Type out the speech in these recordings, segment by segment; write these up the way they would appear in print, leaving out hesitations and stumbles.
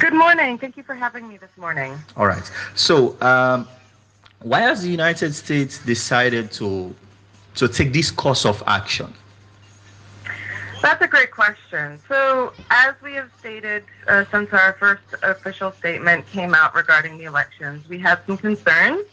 Good morning. Thank you for having me this morning. All right. So, why has the United States decided to take this course of action? That's a great question. So, as we have stated since our first official statement came out regarding the elections, we had some concerns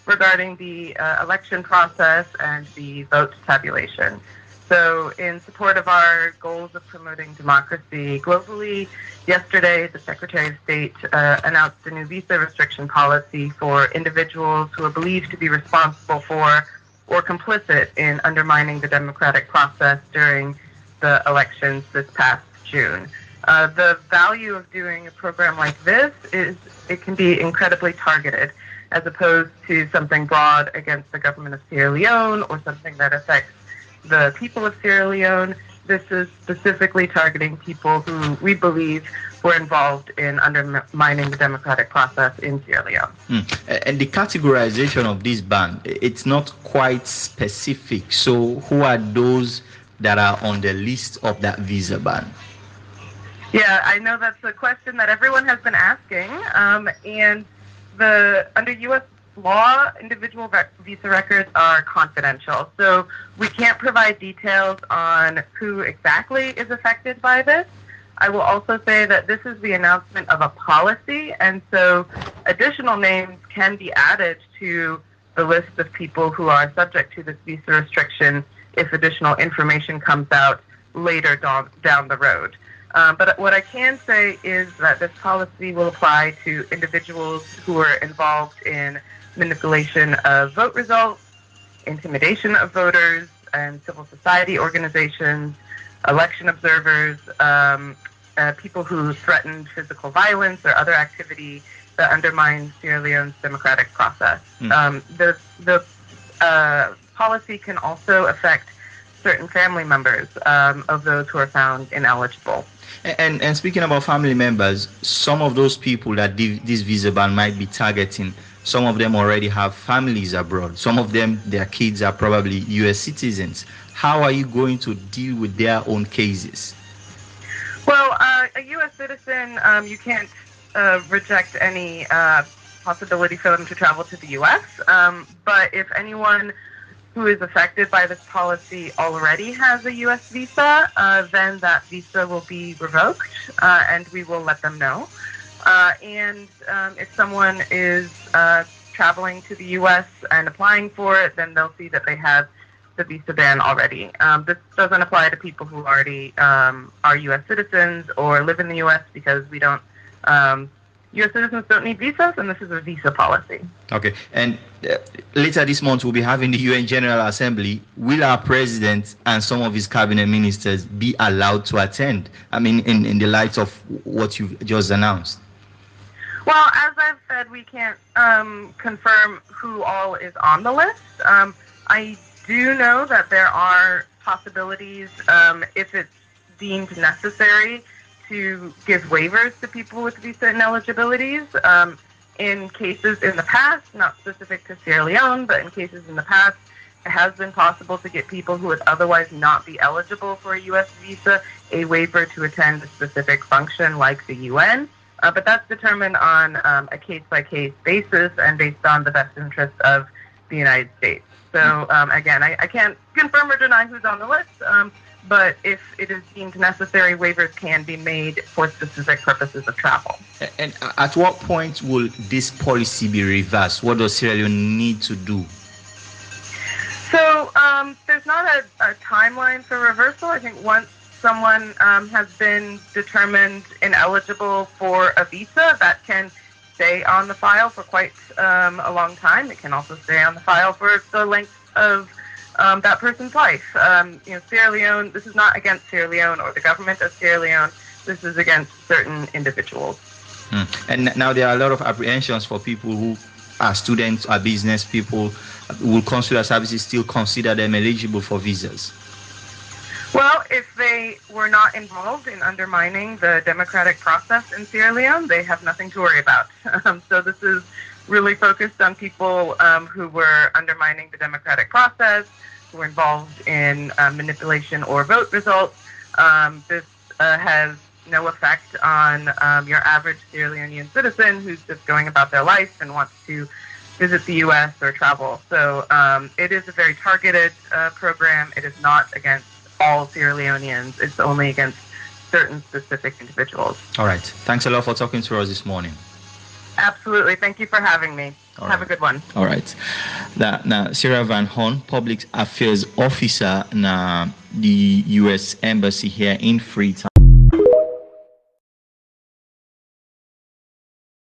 regarding the election process and the vote tabulation. So, in support of our goals of promoting democracy globally, yesterday the Secretary of State announced a new visa restriction policy for individuals who are believed to be responsible for or complicit in undermining the democratic process during the elections this past June. The value of doing a program like this is it can be incredibly targeted as opposed to something broad against the government of Sierra Leone or something that affects the people of Sierra Leone. This is specifically targeting people who we believe were involved in undermining the democratic process in Sierra Leone. And the categorization of this ban, it's not quite specific. So, who are those that are on the list of that visa ban? Yeah, I know that's a question that everyone has been asking. And under U.S. law, individual visa records are confidential. So we can't provide details on who exactly is affected by this. I will also say that this is the announcement of a policy, and so additional names can be added to the list of people who are subject to this visa restriction if additional information comes out later down the road. But what I can say is that this policy will apply to individuals who are involved in manipulation of vote results, intimidation of voters, and civil society organizations, election observers, people who threatened physical violence or other activity that undermines Sierra Leone's democratic process. The policy can also affect certain family members of those who are found ineligible. And speaking about family members, some of those people that this visa ban might be targeting, some of them already have families abroad. Some of them, their kids are probably U.S. citizens. How are you going to deal with their own cases? Well, a U.S. citizen, you can't reject any possibility for them to travel to the U.S. But if anyone who is affected by this policy already has a U.S. visa, then that visa will be revoked, and we will let them know. And if someone is traveling to the U.S. and applying for it, then they'll see that they have the visa ban already. This doesn't apply to people who already are U.S. citizens or live in the U.S. because we don't. U.S. citizens don't need visas, and this is a visa policy. Okay, and later this month we'll be having the UN General Assembly. Will our president and some of his cabinet ministers be allowed to attend? I mean, in the light of what you've just announced. Well, as I've said, we can't confirm who all is on the list. I do know that there are possibilities, if it's deemed necessary, to give waivers to people with visa ineligibilities. In cases in the past, not specific to Sierra Leone, but in cases in the past, it has been possible to get people who would otherwise not be eligible for a U.S. visa a waiver to attend a specific function like the UN. But that's determined on a case-by-case basis and based on the best interest of the United States. So, again, I can't confirm or deny who's on the list, but if it is deemed necessary, waivers can be made for specific purposes of travel. And at what point will this policy be reversed? What does Sierra Leone need to do? So there's not a timeline for reversal. I think once someone has been determined ineligible for a visa, that can stay on the file for quite a long time. It can also stay on the file for the length of that person's life. Sierra Leone, this is not against Sierra Leone or the government of Sierra Leone. This is against certain individuals. And now there are a lot of apprehensions for people who are students, are business people. Will consular services still consider them eligible for visas? Well, if they were not involved in undermining the democratic process in Sierra Leone, they have nothing to worry about. So this is really focused on people who were undermining the democratic process, who were involved in manipulation or vote results. This has no effect on your average Sierra Leonean citizen who's just going about their life and wants to visit the U.S. or travel. So it is a very targeted program. It is not against all Sierra Leoneans. It's only against certain specific individuals. All right. Thanks a lot for talking to us this morning. Absolutely. Thank you for having me. Have a good one. All right. Now, Sarah Van Horn, Public Affairs Officer na the U.S. Embassy here in Freetown.